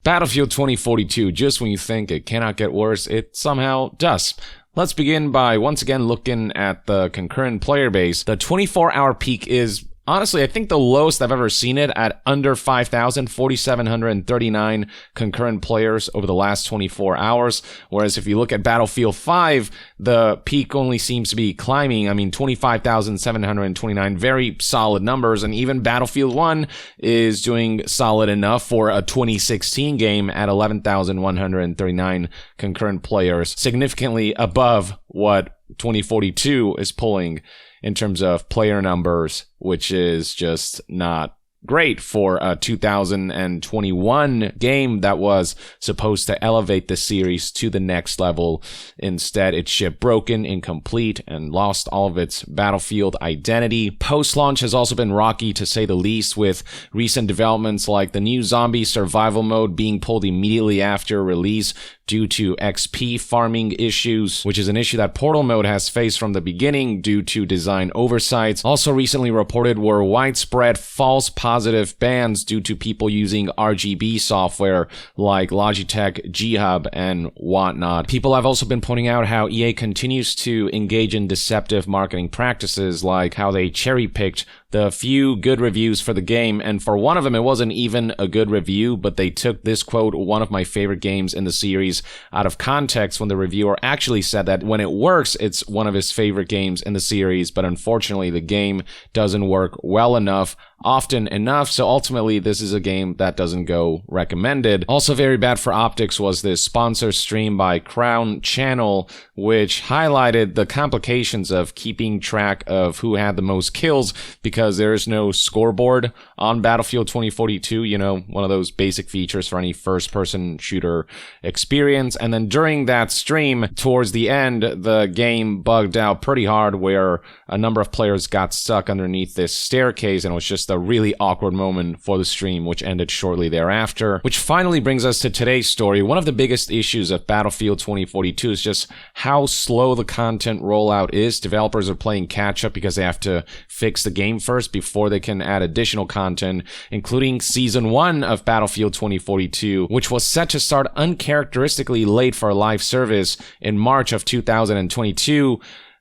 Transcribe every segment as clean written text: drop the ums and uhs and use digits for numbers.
Battlefield 2042, just when you think it cannot get worse, it somehow does. Let's begin by once again looking at the concurrent player base. The 24-hour peak is honestly, I think the lowest I've ever seen it at under 5,000, 4,739 concurrent players over the last 24 hours. Whereas if you look at Battlefield 5, the peak only seems to be climbing. I mean, 25,729, very solid numbers. And even Battlefield 1 is doing solid enough for a 2016 game at 11,139 concurrent players, significantly above what 2042 is pulling in terms of player numbers, which is just not great for a 2021 game that was supposed to elevate the series to the next level. Instead, it shipped broken, incomplete, and lost all of its Battlefield identity. Post-launch has also been rocky, to say the least, with recent developments like the new zombie survival mode being pulled immediately after release due to XP farming issues, which is an issue that Portal mode has faced from the beginning due to design oversights. Also recently reported were widespread false positive bans due to people using RGB software like Logitech, G-Hub, and whatnot. People have also been pointing out how EA continues to engage in deceptive marketing practices, like how they cherry-picked the few good reviews for the game, and for one of them it wasn't even a good review, but they took this quote, "one of my favorite games in the series," out of context when the reviewer actually said that when it works, it's one of his favorite games in the series, but unfortunately the game doesn't work well enough, often enough, so ultimately this is a game that doesn't go recommended. Also very bad for optics was this sponsor stream by Crown Channel, which highlighted the complications of keeping track of who had the most kills, because there is no scoreboard on Battlefield 2042, you know, one of those basic features for any first-person shooter experience. And then during that stream, towards the end, the game bugged out pretty hard, where a number of players got stuck underneath this staircase, and it was just a really awkward moment for the stream, which ended shortly thereafter. Which finally brings us to today's story. One of the biggest issues of Battlefield 2042 is just how slow the content rollout is. Developers are playing catch-up because they have to fix the game first before they can add additional content, including Season 1 of Battlefield 2042, which was set to start uncharacteristically late for a live service in March of 2022.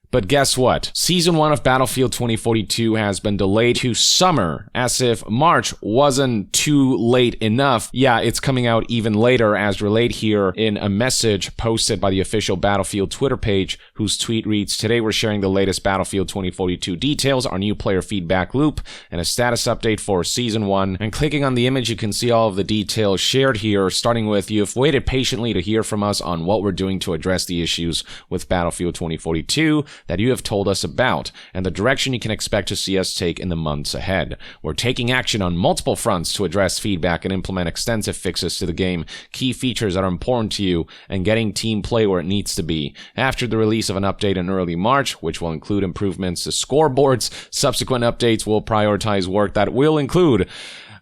But guess what? Season 1 of Battlefield 2042 has been delayed to summer, as if March wasn't too late enough. Yeah, it's coming out even later, as relayed here in a message posted by the official Battlefield Twitter page, whose tweet reads, "Today we're sharing the latest Battlefield 2042 details, our new player feedback loop, and a status update for Season 1. And clicking on the image, you can see all of the details shared here, starting with, you've waited patiently to hear from us on what we're doing to address the issues with Battlefield 2042 that you have told us about, and the direction you can expect to see us take in the months ahead. We're taking action on multiple fronts to address feedback and implement extensive fixes to the game, key features that are important to you, and getting team play where it needs to be. After the release of an update in early March, which will include improvements to scoreboards, subsequent updates will prioritize work that will include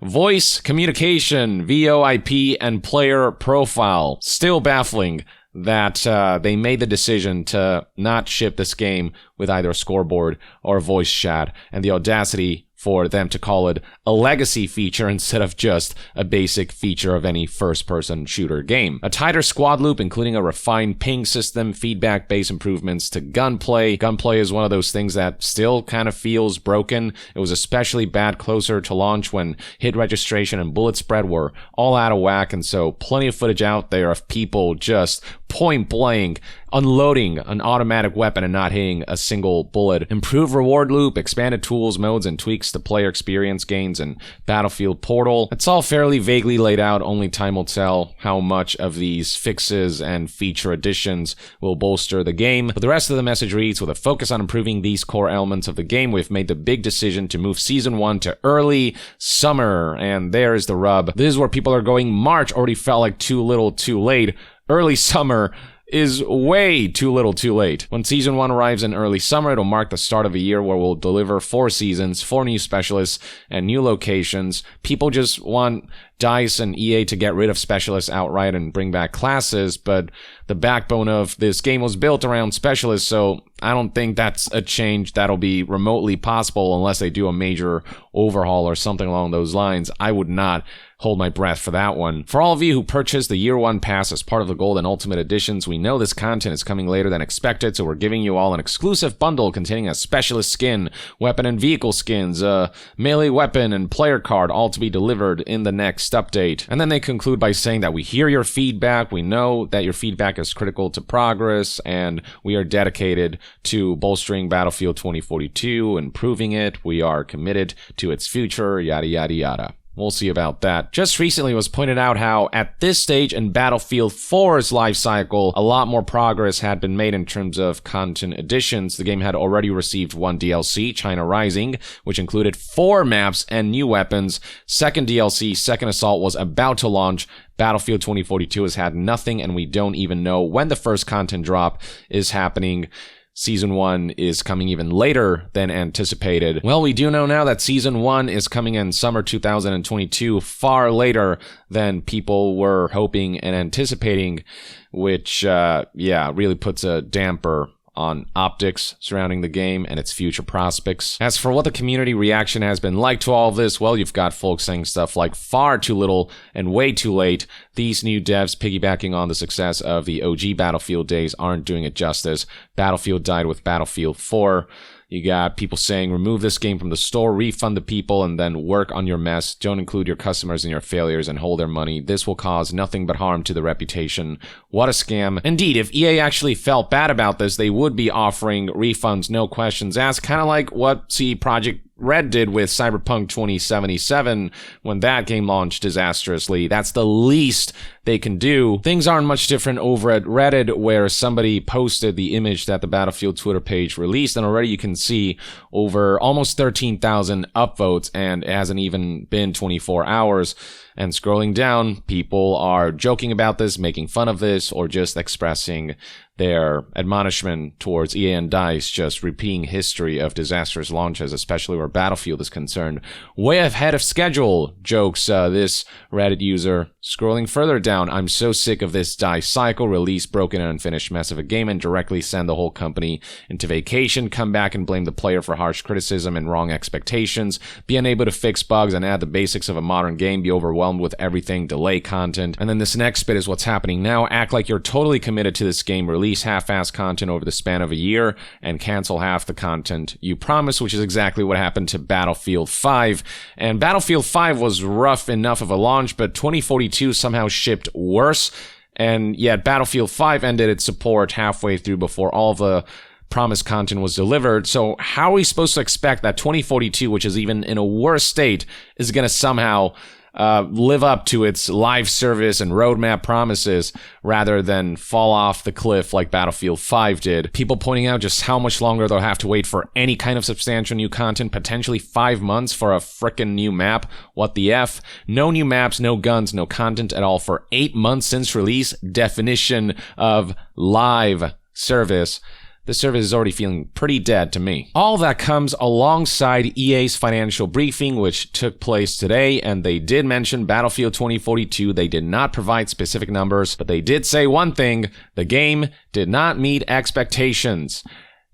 voice communication, VoIP, and player profile." Still baffling that they made the decision to not ship this game with either a scoreboard or voice chat, and the audacity for them to call it a legacy feature instead of just a basic feature of any first-person shooter game. A tighter squad loop, including a refined ping system, feedback-based improvements to gunplay. Gunplay is one of those things that still kind of feels broken. It was especially bad closer to launch when hit registration and bullet spread were all out of whack, and so plenty of footage out there of people just point blank unloading an automatic weapon and not hitting a single bullet. Improved reward loop, expanded tools, modes, and tweaks to player experience gains in Battlefield Portal. It's all fairly vaguely laid out. Only time will tell how much of these fixes and feature additions will bolster the game. But the rest of the message reads, "With a focus on improving these core elements of the game, we've made the big decision to move Season 1 to early summer." And there's the rub. This is where people are going, March already felt like too little too late. Early summer is way too little too late. When Season 1 arrives in early summer, it'll mark the start of a year where we'll deliver 4 seasons, 4 new specialists, and new locations. People just want DICE and EA to get rid of specialists outright and bring back classes, but the backbone of this game was built around specialists, so I don't think that's a change that'll be remotely possible unless they do a major overhaul or something along those lines. I would not hold my breath for that one. For all of you who purchased the Year 1 pass as part of the Gold and Ultimate Editions, we know this content is coming later than expected, so we're giving you all an exclusive bundle containing a specialist skin, weapon and vehicle skins, a melee weapon and player card, all to be delivered in the next update. And then they conclude by saying that we hear your feedback, we know that your feedback is critical to progress, and we are dedicated to bolstering Battlefield 2042, improving it, we are committed to its future, yada yada yada. We'll see about that. Just recently it was pointed out how at this stage in Battlefield 4's life cycle, a lot more progress had been made in terms of content additions. The game had already received 1 DLC, China Rising, which included 4 maps and new weapons. Second DLC, Second Assault, was about to launch. Battlefield 2042 has had nothing, and we don't even know when the first content drop is happening. Season 1 is coming even later than anticipated. Well, we do know now that Season 1 is coming in summer 2022, far later than people were hoping and anticipating, which, really puts a damper on optics surrounding the game and its future prospects. As for what the community reaction has been like to all of this, well, you've got folks saying stuff like far too little and way too late. These new devs piggybacking on the success of the OG Battlefield days aren't doing it justice. Battlefield died with Battlefield 4. You got people saying, remove this game from the store, refund the people, and then work on your mess. Don't include your customers in your failures and hold their money. This will cause nothing but harm to the reputation. What a scam. Indeed, if EA actually felt bad about this, they would be offering refunds, no questions asked, kind of like what CD Projekt Red did with Cyberpunk 2077 when that game launched disastrously. That's the least they can do. Things aren't much different over at Reddit, where somebody posted the image that the Battlefield Twitter page released, and already you can see over almost 13,000 upvotes, and it hasn't even been 24 hours. And scrolling down, people are joking about this, making fun of this, or just expressing their admonishment towards EA and DICE, just repeating history of disastrous launches, especially where Battlefield is concerned. Way ahead of schedule, jokes this Reddit user. Scrolling further down, I'm so sick of this DICE cycle, release broken and unfinished mess of a game and directly send the whole company into vacation, come back and blame the player for harsh criticism and wrong expectations, be unable to fix bugs and add the basics of a modern game, be overwhelmed with everything, delay content. And then this next bit is what's happening now. Act like you're totally committed to this game, release half-assed content over the span of a year, and cancel half the content you promised, which is exactly what happened to Battlefield 5. And Battlefield 5 was rough enough of a launch, but 2042 somehow shipped worse, and yet Battlefield 5 ended its support halfway through before all the promised content was delivered. So how are we supposed to expect that 2042, which is even in a worse state, is going to somehow live up to its live service and roadmap promises rather than fall off the cliff like Battlefield 5 did? People pointing out just how much longer they'll have to wait for any kind of substantial new content, potentially 5 months for a frickin' new map. What the F? No new maps, no guns, no content at all for 8 months since release. Definition of live service. The service is already feeling pretty dead to me. All that comes alongside EA's financial briefing, which took place today, and they did mention Battlefield 2042. They did not provide specific numbers, but they did say one thing: the game did not meet expectations.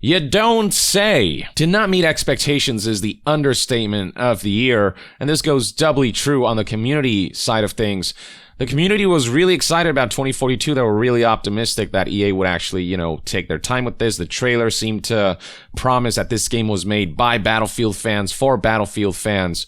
You don't say. Did not meet expectations is the understatement of the year, and this goes doubly true on the community side of things. The community was really excited about 2042. They were really optimistic that EA would actually, take their time with this. The trailer seemed to promise that this game was made by Battlefield fans for Battlefield fans.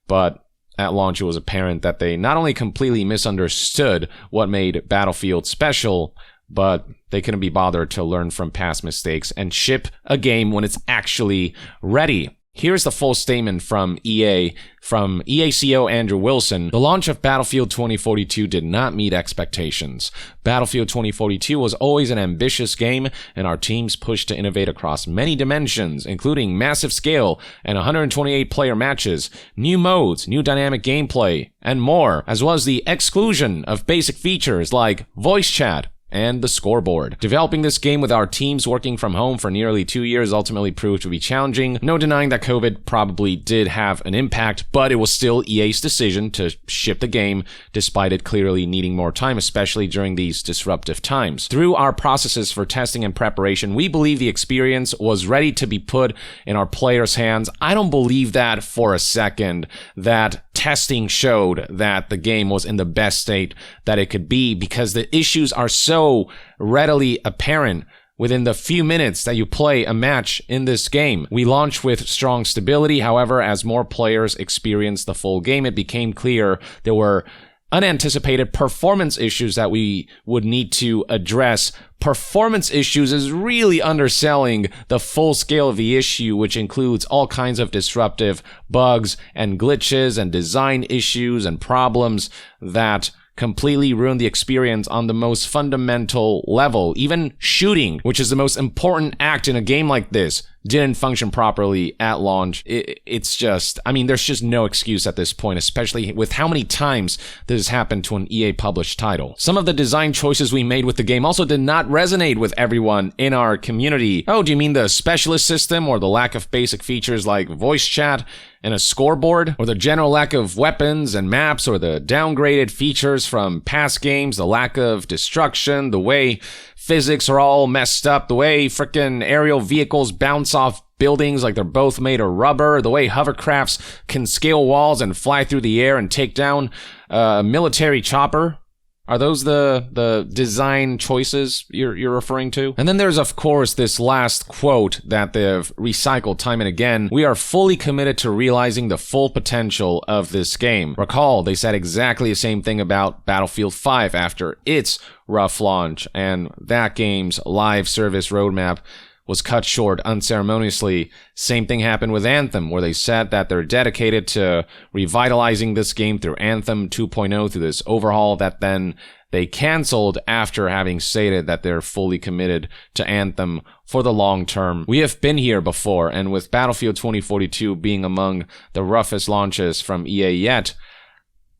But at launch, it was apparent that they not only completely misunderstood what made Battlefield special, but they couldn't be bothered to learn from past mistakes and ship a game when it's actually ready. Here's the full statement from EA CEO Andrew Wilson. The launch of Battlefield 2042 did not meet expectations. Battlefield 2042 was always an ambitious game, and our teams pushed to innovate across many dimensions, including massive scale and 128 player matches, new modes, new dynamic gameplay, and more, as well as the exclusion of basic features like voice chat, and the scoreboard. Developing this game with our teams working from home for nearly 2 years ultimately proved to be challenging. No denying that COVID probably did have an impact, but it was still EA's decision to ship the game despite it clearly needing more time, especially during these disruptive times. Through our processes for testing and preparation, we believe the experience was ready to be put in our players' hands. I don't believe that for a second, that testing showed that the game was in the best state that it could be, because the issues are so readily apparent within the few minutes that you play a match in this game. We launched with strong stability. However, as more players experienced the full game, it became clear there were unanticipated performance issues that we would need to address. Performance issues is really underselling the full scale of the issue, which includes all kinds of disruptive bugs and glitches and design issues and problems that completely ruined the experience on the most fundamental level. Even shooting, which is the most important act in a game like this, didn't function properly at launch. It's just, I mean, there's just no excuse at this point, especially with how many times this has happened to an EA published title. Some of the design choices we made with the game also did not resonate with everyone in our community. Oh, do you mean the specialist system, or the lack of basic features like voice chat and a scoreboard, or the general lack of weapons and maps, or the downgraded features from past games, the lack of destruction, the way physics are all messed up, the way frickin' aerial vehicles bounce off buildings like they're both made of rubber, the way hovercrafts can scale walls and fly through the air and take down a military chopper? Are those the design choices you're referring to? And then there's, of course, this last quote that they've recycled time and again. We are fully committed to realizing the full potential of this game. Recall, they said exactly the same thing about Battlefield 5 after its rough launch, and that game's live service roadmap was cut short unceremoniously. Same thing happened with Anthem, where they said that they're dedicated to revitalizing this game through Anthem 2.0, through this overhaul that then they canceled after having stated that they're fully committed to Anthem for the long term. We have been here before, and with Battlefield 2042 being among the roughest launches from EA yet,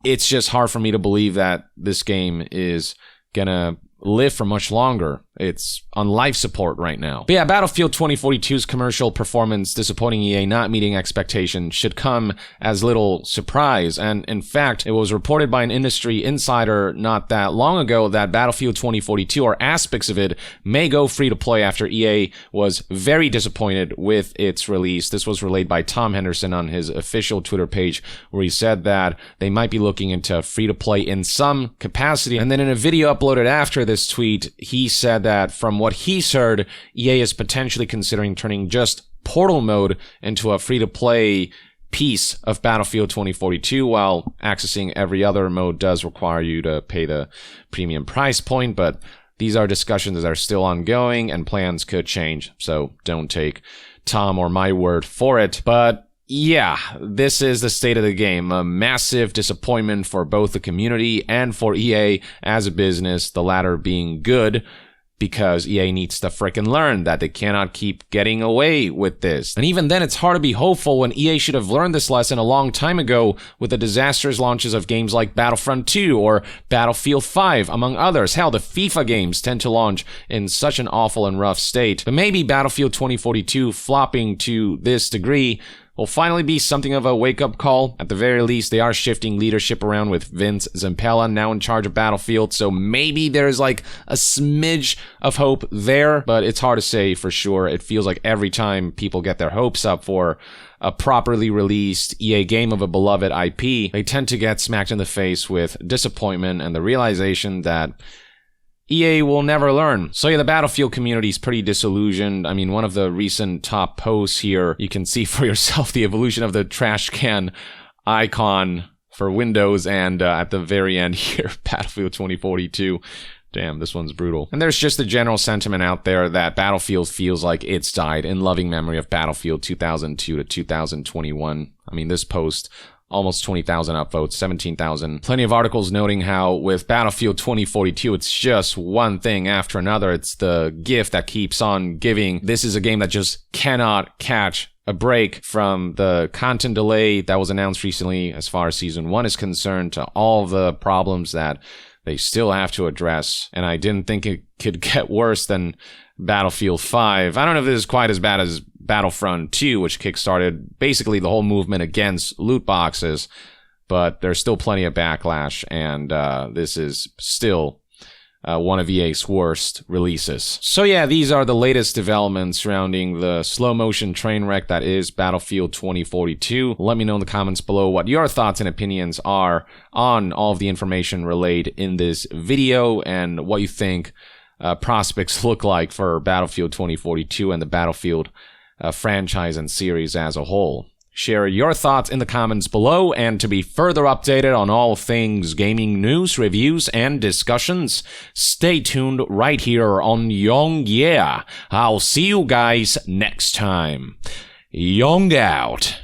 it's just hard for me to believe that this game is gonna live for much longer. It's on life support right now. But yeah, Battlefield 2042's commercial performance disappointing EA, not meeting expectations, should come as little surprise. And in fact, it was reported by an industry insider not that long ago that Battlefield 2042, or aspects of it, may go free to play after EA was very disappointed with its release. This was relayed by Tom Henderson on his official Twitter page, where he said that they might be looking into free to play in some capacity. And then in a video uploaded after this tweet, he said that from what he's heard, EA is potentially considering turning just Portal mode into a free-to-play piece of Battlefield 2042, while accessing every other mode does require you to pay the premium price point. But these are discussions that are still ongoing, and plans could change, so don't take Tom or my word for it. But yeah, this is the state of the game. A massive disappointment for both the community and for EA as a business, the latter being good, because EA needs to frickin' learn that they cannot keep getting away with this. And even then, it's hard to be hopeful when EA should have learned this lesson a long time ago with the disastrous launches of games like Battlefront 2 or Battlefield 5, among others. Hell, the FIFA games tend to launch in such an awful and rough state. But maybe Battlefield 2042 flopping to this degree will finally be something of a wake-up call. At the very least, they are shifting leadership around with Vince Zampella now in charge of Battlefield, so maybe there's like a smidge of hope there, but it's hard to say for sure. It feels like every time people get their hopes up for a properly released EA game of a beloved IP, they tend to get smacked in the face with disappointment and the realization that EA will never learn. So yeah, the Battlefield community is pretty disillusioned. I mean, one of the recent top posts here, you can see for yourself the evolution of the trash can icon for Windows, and at the very end here, Battlefield 2042. Damn, this one's brutal. And there's just a general sentiment out there that Battlefield feels like it's died, in loving memory of Battlefield 2002 to 2021. I mean, this post, almost 20,000 upvotes, 17,000. Plenty of articles noting how with Battlefield 2042, it's just one thing after another. It's the gift that keeps on giving. This is a game that just cannot catch a break, from the content delay that was announced recently as far as Season 1 is concerned, to all the problems that they still have to address, and I didn't think it could get worse than Battlefield 5. I don't know if this is quite as bad as Battlefront 2, which kickstarted basically the whole movement against loot boxes, but there's still plenty of backlash, and this is still one of EA's worst releases. So yeah, these are the latest developments surrounding the slow-motion train wreck that is Battlefield 2042. Let me know in the comments below what your thoughts and opinions are on all of the information relayed in this video, and what you think prospects look like for Battlefield 2042 and the Battlefield franchise and series as a whole. Share your thoughts in the comments below, and to be further updated on all things gaming news, reviews, and discussions, stay tuned right here on Young Yeah. I'll see you guys next time. Young out.